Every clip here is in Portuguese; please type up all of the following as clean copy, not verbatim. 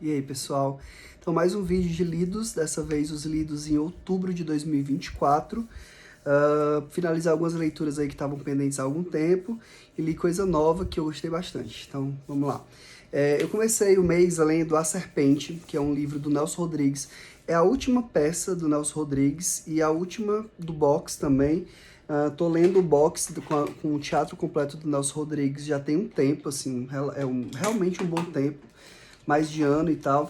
E aí, pessoal? Então, mais um vídeo de lidos, dessa vez os lidos em outubro de 2024. Finalizar algumas leituras aí que estavam pendentes há algum tempo e li coisa nova que eu gostei bastante. Então, vamos lá. Eu comecei o mês lendo A Serpente, que é um livro do Nelson Rodrigues. É a última peça do Nelson Rodrigues e a última do box também. Tô lendo o box com o teatro completo do Nelson Rodrigues já tem um tempo, assim, realmente um bom tempo, mais de ano e tal,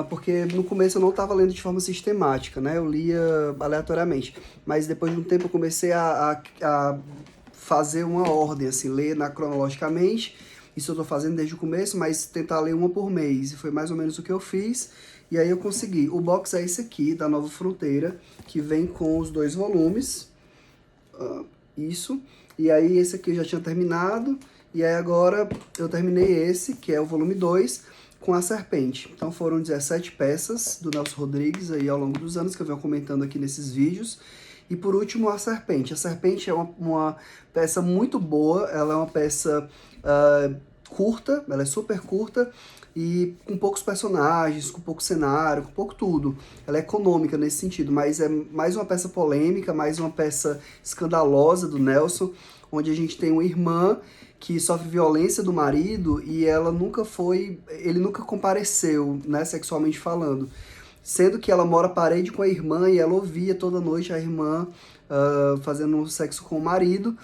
porque no começo eu não estava lendo de forma sistemática, né? Eu lia aleatoriamente, mas depois de um tempo eu comecei a fazer uma ordem, assim, ler cronologicamente. Isso eu tô fazendo desde o começo, mas tentar ler uma por mês, e foi mais ou menos o que eu fiz, e aí eu consegui. O box é esse aqui, da Nova Fronteira, que vem com os 2 volumes, isso, e aí esse aqui eu já tinha terminado, e aí agora eu terminei esse, que é o volume 2, com A Serpente. Então foram 17 peças do Nelson Rodrigues aí ao longo dos anos, que eu venho comentando aqui nesses vídeos. E por último, A Serpente. A Serpente é uma peça muito boa, ela é uma peça curta, ela é super curta, e com poucos personagens, com pouco cenário, com pouco tudo. Ela é econômica nesse sentido, mas é mais uma peça polêmica, mais uma peça escandalosa do Nelson, onde a gente tem uma irmã que sofre violência do marido e ele nunca compareceu, né, sexualmente falando. Sendo que ela mora parede com a irmã e ela ouvia toda noite a irmã fazendo sexo com o marido.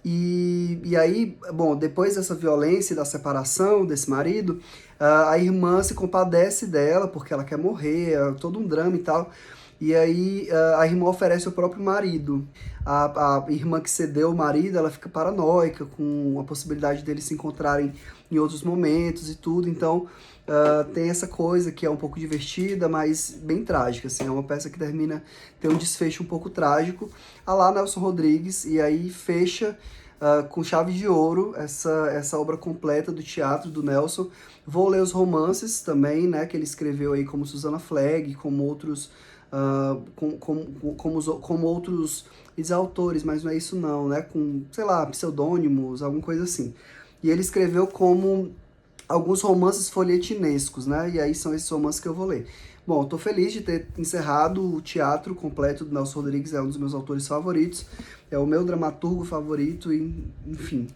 E aí, bom, depois dessa violência e da separação desse marido, a irmã se compadece dela porque ela quer morrer, é todo um drama e tal. E aí a irmã oferece o próprio marido. A irmã que cedeu o marido, ela fica paranoica com a possibilidade deles se encontrarem em outros momentos e tudo. Então tem essa coisa que é um pouco divertida, mas bem trágica, assim. É uma peça que tem um desfecho um pouco trágico, a lá Nelson Rodrigues, e aí fecha com chave de ouro essa obra completa do teatro do Nelson. Vou ler os romances também, né, que ele escreveu aí, como Susana Flegg, como outros como outros autores, mas não é isso não, né? Com, sei lá, pseudônimos, alguma coisa assim. E ele escreveu como alguns romances folhetinescos, né? E aí são esses romances que eu vou ler. Bom, eu tô feliz de ter encerrado o teatro completo do Nelson Rodrigues, é um dos meus autores favoritos, é o meu dramaturgo favorito, e, enfim,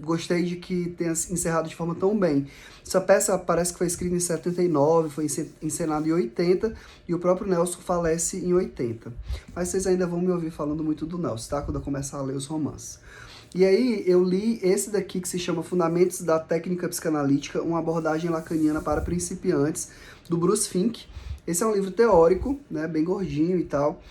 gostei de que tenha encerrado de forma tão bem. Essa peça parece que foi escrita em 79, foi encenada em 80, e o próprio Nelson falece em 80. Mas vocês ainda vão me ouvir falando muito do Nelson, tá? Quando eu começar a ler os romances. E aí eu li esse daqui que se chama Fundamentos da Técnica Psicanalítica, uma abordagem lacaniana para principiantes, do Bruce Fink. Esse é um livro teórico, né, bem gordinho e tal,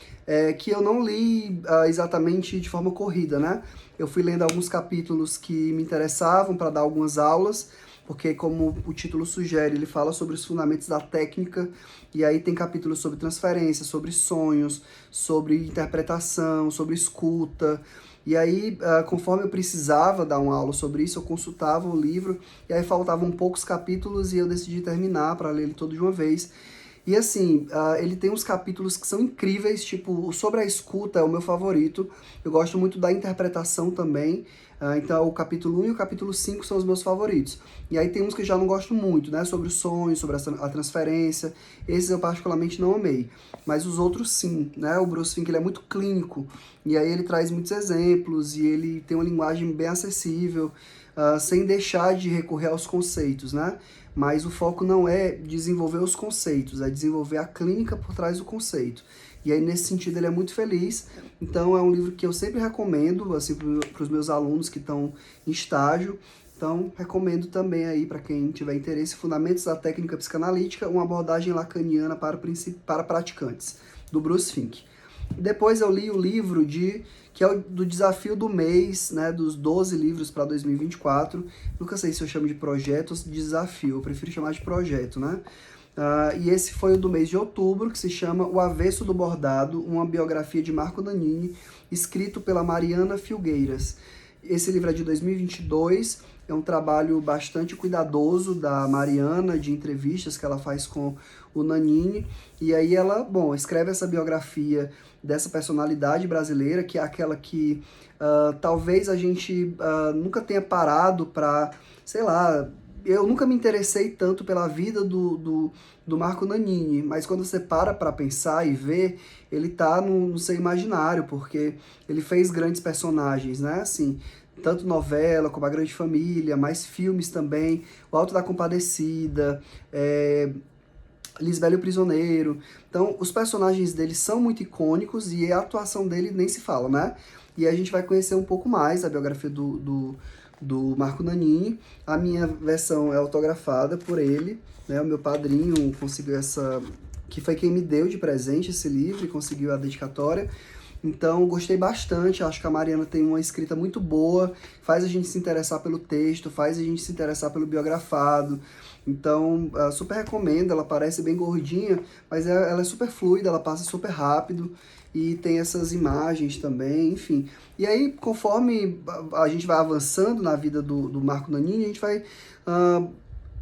que eu não li exatamente de forma corrida, né? Eu fui lendo alguns capítulos que me interessavam para dar algumas aulas, porque como o título sugere, ele fala sobre os fundamentos da técnica, e aí tem capítulos sobre transferência, sobre sonhos, sobre interpretação, sobre escuta. E aí, conforme eu precisava dar uma aula sobre isso, eu consultava o livro, e aí faltavam poucos capítulos e eu decidi terminar para ler ele todo de uma vez. E assim, ele tem uns capítulos que são incríveis, tipo, sobre a escuta é o meu favorito. Eu gosto muito da interpretação também. Então, o capítulo 1 e o capítulo 5 são os meus favoritos. E aí tem uns que eu já não gosto muito, né? Sobre o sonho, sobre a transferência. Esses eu particularmente não amei. Mas os outros sim, né? O Bruce Fink, ele é muito clínico. E aí ele traz muitos exemplos e ele tem uma linguagem bem acessível, sem deixar de recorrer aos conceitos, né? Mas o foco não é desenvolver os conceitos, é desenvolver a clínica por trás do conceito. E aí, nesse sentido, ele é muito feliz. Então, é um livro que eu sempre recomendo, assim, para os meus alunos que estão em estágio. Então, recomendo também aí para quem tiver interesse, Fundamentos da Técnica Psicanalítica, uma abordagem lacaniana para praticantes, do Bruce Fink. Depois eu li o livro que é do desafio do mês, né, dos 12 livros para 2024. Nunca sei se eu chamo de projeto ou de desafio, eu prefiro chamar de projeto, né? E esse foi o do mês de outubro, que se chama O Avesso do Bordado, uma biografia de Marco Nanini, escrito pela Mariana Filgueiras. Esse livro é de 2022, é um trabalho bastante cuidadoso da Mariana, de entrevistas que ela faz com o Nanini, e aí ela, bom, escreve essa biografia dessa personalidade brasileira, que é aquela que talvez a gente nunca tenha parado para, sei lá, eu nunca me interessei tanto pela vida do Marco Nanini, mas quando você para pensar e ver, ele tá no seu imaginário, porque ele fez grandes personagens, né? Assim, tanto novela como A Grande Família, mais filmes também, O Alto da Compadecida, Lisbela e o Prisioneiro. Então, os personagens dele são muito icônicos e a atuação dele nem se fala, né? E a gente vai conhecer um pouco mais a biografia do Marco Nanini. A minha versão é autografada por ele, né? O meu padrinho conseguiu essa... que foi quem me deu de presente esse livro e conseguiu a dedicatória. Então, gostei bastante, acho que a Mariana tem uma escrita muito boa, faz a gente se interessar pelo texto, faz a gente se interessar pelo biografado. Então, super recomendo, ela parece bem gordinha, mas ela é super fluida, ela passa super rápido e tem essas imagens também, enfim. E aí, conforme a gente vai avançando na vida do Marco Nanini, a gente vai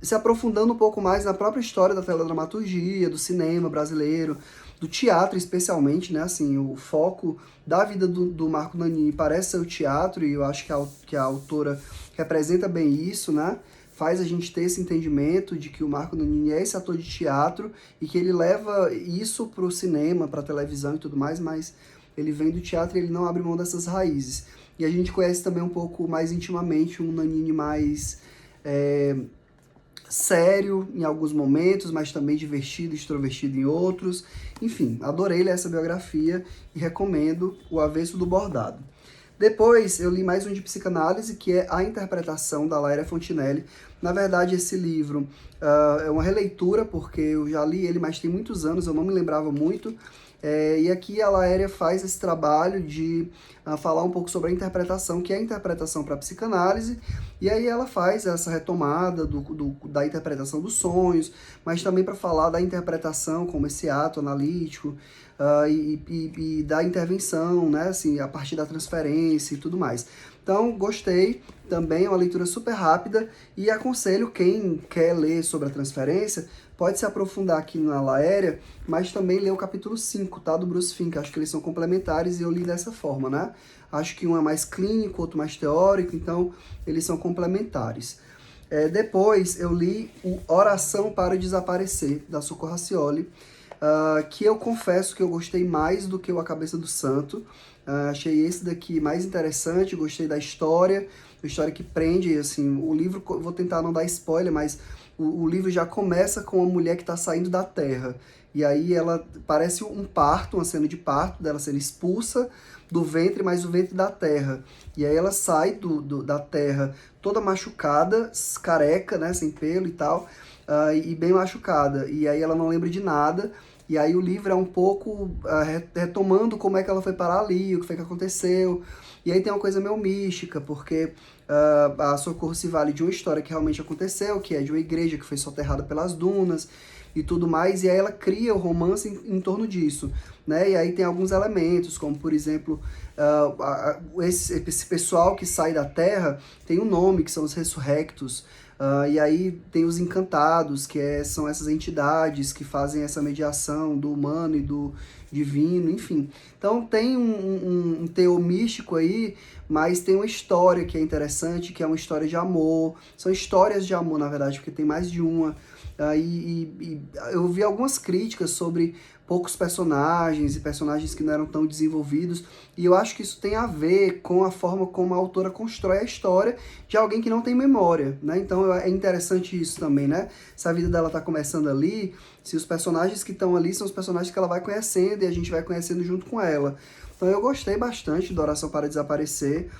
se aprofundando um pouco mais na própria história da teledramaturgia, do cinema brasileiro, do teatro especialmente, né? Assim, o foco da vida do Marco Nanini parece ser o teatro, e eu acho que a autora representa bem isso, né? Faz a gente ter esse entendimento de que o Marco Nanini é esse ator de teatro e que ele leva isso para o cinema, para a televisão e tudo mais, mas ele vem do teatro e ele não abre mão dessas raízes. E a gente conhece também um pouco mais intimamente um Nanini mais sério em alguns momentos, mas também divertido, extrovertido em outros. Enfim, adorei ler essa biografia e recomendo O Avesso do Bordado. Depois eu li mais um de psicanálise, que é A Interpretação, da Laéria Fontinelli. Na verdade, esse livro é uma releitura, porque eu já li ele, mas tem muitos anos, eu não me lembrava muito. E aqui a Laéria faz esse trabalho de falar um pouco sobre a interpretação, que é a interpretação para a psicanálise, e aí ela faz essa retomada da interpretação dos sonhos, mas também para falar da interpretação como esse ato analítico, e da intervenção, né, assim, a partir da transferência e tudo mais. Então, gostei, também é uma leitura super rápida, e aconselho quem quer ler sobre a transferência, pode se aprofundar aqui na Laéria, mas também ler o capítulo 5, tá, do Bruce Fink. Acho que eles são complementares e eu li dessa forma, né? Acho que um é mais clínico, outro mais teórico, então eles são complementares. Depois eu li o Oração para Desaparecer, da Socorro Racioli, que eu confesso que eu gostei mais do que o A Cabeça do Santo. Achei esse daqui mais interessante, gostei da história, uma história que prende, assim, o livro, vou tentar não dar spoiler, mas o livro já começa com uma mulher que está saindo da terra, e aí ela parece um parto, uma cena de parto, dela sendo expulsa do ventre, mas o ventre da terra, e aí ela sai da terra toda machucada, careca, né, sem pelo e tal, e bem machucada, e aí ela não lembra de nada. E aí o livro é um pouco retomando como é que ela foi parar ali, o que foi que aconteceu. E aí tem uma coisa meio mística, porque a Socorro se vale de uma história que realmente aconteceu, que é de uma igreja que foi soterrada pelas dunas e tudo mais, e aí ela cria o romance em torno disso, né? E aí tem alguns elementos, como por exemplo, esse pessoal que sai da terra tem um nome, que são os ressurrectos. E aí tem os encantados, que são essas entidades que fazem essa mediação do humano e do divino, enfim. Então tem um teor místico aí, mas tem uma história que é interessante, que é uma história de amor. São histórias de amor, na verdade, porque tem mais de uma. Eu vi algumas críticas sobre poucos personagens e personagens que não eram tão desenvolvidos, e eu acho que isso tem a ver com a forma como a autora constrói a história de alguém que não tem memória, né? Então é interessante isso também, né? Se a vida dela tá começando ali, se os personagens que estão ali são os personagens que ela vai conhecendo e a gente vai conhecendo junto com ela. Então eu gostei bastante do Oração para Desaparecer.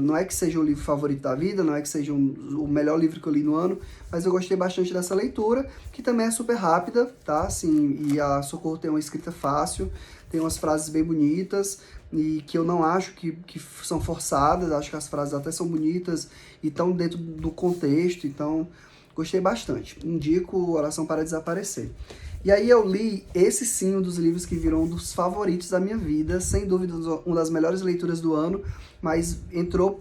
Não é que seja o livro favorito da vida, não é que seja o melhor livro que eu li no ano, mas eu gostei bastante dessa leitura, que também é super rápida, tá? Assim, e a Socorro tem uma escrita fácil, tem umas frases bem bonitas, e que eu não acho que são forçadas, acho que as frases até são bonitas e estão dentro do contexto, então gostei bastante. Indico Oração para Desaparecer. E aí eu li esse sim, um dos livros que virou um dos favoritos da minha vida, sem dúvida uma das melhores leituras do ano, mas entrou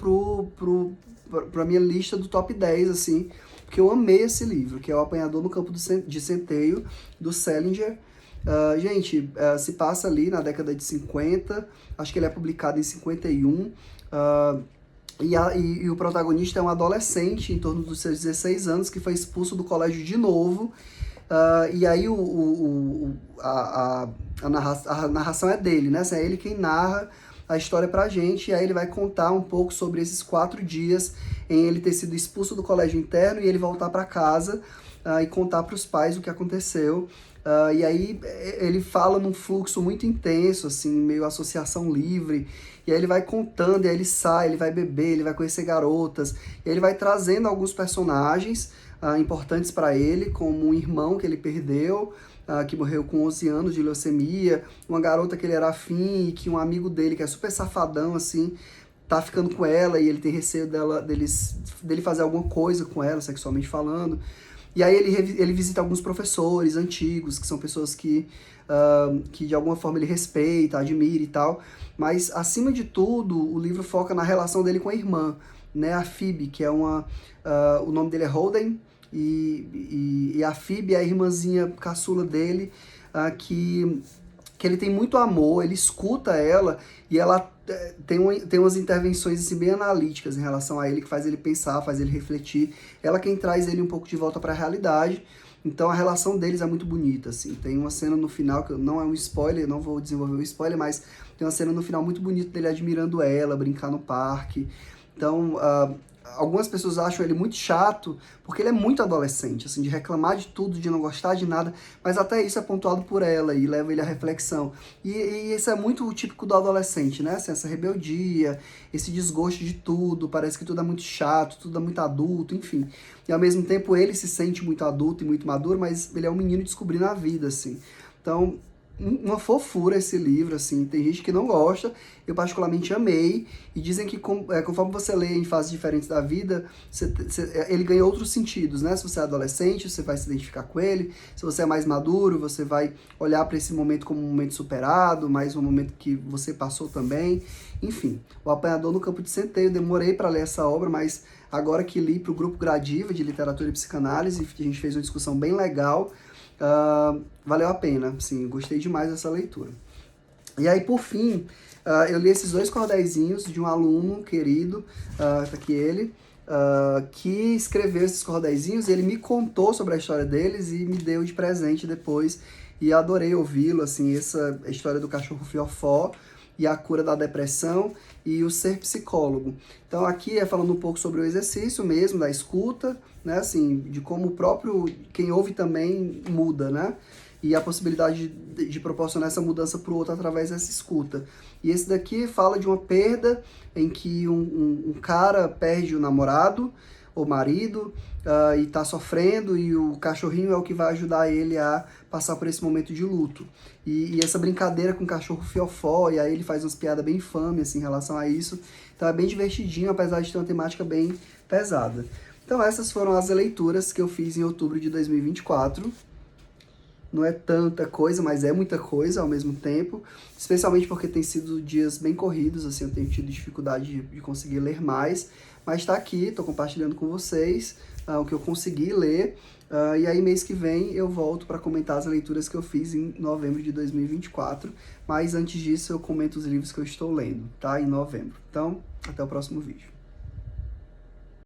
pra minha lista do top 10, assim, porque eu amei esse livro, que é O Apanhador no Campo de Centeio, do Salinger. Gente, se passa ali na década de 50, acho que ele é publicado em 51, E o protagonista é um adolescente, em torno dos seus 16 anos, que foi expulso do colégio de novo. E aí a narração é dele, né? Assim, é ele quem narra a história pra gente, e aí ele vai contar um pouco sobre esses 4 dias em ele ter sido expulso do colégio interno e ele voltar para casa e contar para os pais o que aconteceu. E aí ele fala num fluxo muito intenso, assim, meio associação livre, e aí ele vai contando, e aí ele sai, ele vai beber, ele vai conhecer garotas, e aí ele vai trazendo alguns personagens importantes para ele, como um irmão que ele perdeu, que morreu com 11 anos de leucemia, uma garota que ele era afim e que um amigo dele, que é super safadão, assim, tá ficando com ela e ele tem receio dele fazer alguma coisa com ela, sexualmente falando. E aí ele visita alguns professores antigos, que são pessoas que de alguma forma ele respeita, admira e tal. Mas, acima de tudo, o livro foca na relação dele com a irmã, né? A Phoebe, que é o nome dele é Holden, e a Phoebe é a irmãzinha caçula dele, que ele tem muito amor, ele escuta ela, e ela tem umas intervenções assim, bem analíticas em relação a ele, que faz ele pensar, faz ele refletir. Ela quem traz ele um pouco de volta para a realidade. Então a relação deles é muito bonita, assim. Tem uma cena no final, que não é um spoiler, não vou desenvolver o spoiler, mas tem uma cena no final muito bonita dele admirando ela, brincar no parque. Então, algumas pessoas acham ele muito chato, porque ele é muito adolescente, assim, de reclamar de tudo, de não gostar de nada, mas até isso é pontuado por ela e leva ele à reflexão. E isso é muito o típico do adolescente, né? Assim, essa rebeldia, esse desgosto de tudo, parece que tudo é muito chato, tudo é muito adulto, enfim. E ao mesmo tempo ele se sente muito adulto e muito maduro, mas ele é um menino descobrindo a vida, assim. Então, uma fofura esse livro, assim, tem gente que não gosta, eu particularmente amei, e dizem que conforme você lê em fases diferentes da vida, ele ganha outros sentidos, né? Se você é adolescente, você vai se identificar com ele, se você é mais maduro, você vai olhar para esse momento como um momento superado, mais um momento que você passou também, enfim. O Apanhador no Campo de Centeio, demorei para ler essa obra, mas agora que li para o Grupo Gradiva de Literatura e Psicanálise, a gente fez uma discussão bem legal. Valeu a pena, sim, gostei demais dessa leitura. E aí, por fim, eu li esses 2 cordéisinhos de um aluno querido, tá aqui ele, que escreveu esses cordéisinhos, ele me contou sobre a história deles e me deu de presente depois, e adorei ouvi-lo, assim, essa história do cachorro Fiofó, e a cura da depressão e o ser psicólogo. Então aqui é falando um pouco sobre o exercício mesmo, da escuta, né, assim, de como o próprio, quem ouve também muda, né, e a possibilidade de proporcionar essa mudança para o outro através dessa escuta. E esse daqui fala de uma perda em que um cara perde o namorado, ou marido, e tá sofrendo, e o cachorrinho é o que vai ajudar ele a passar por esse momento de luto. E essa brincadeira com o cachorro Fiofó, e aí ele faz umas piadas bem infames assim, em relação a isso. Então é bem divertidinho, apesar de ter uma temática bem pesada. Então essas foram as leituras que eu fiz em outubro de 2024. Não é tanta coisa, mas é muita coisa ao mesmo tempo, especialmente porque tem sido dias bem corridos, assim, eu tenho tido dificuldade de conseguir ler mais, mas está aqui, estou compartilhando com vocês o que eu consegui ler, e aí mês que vem eu volto para comentar as leituras que eu fiz em novembro de 2024, mas antes disso eu comento os livros que eu estou lendo, tá? Em novembro. Então, até o próximo vídeo.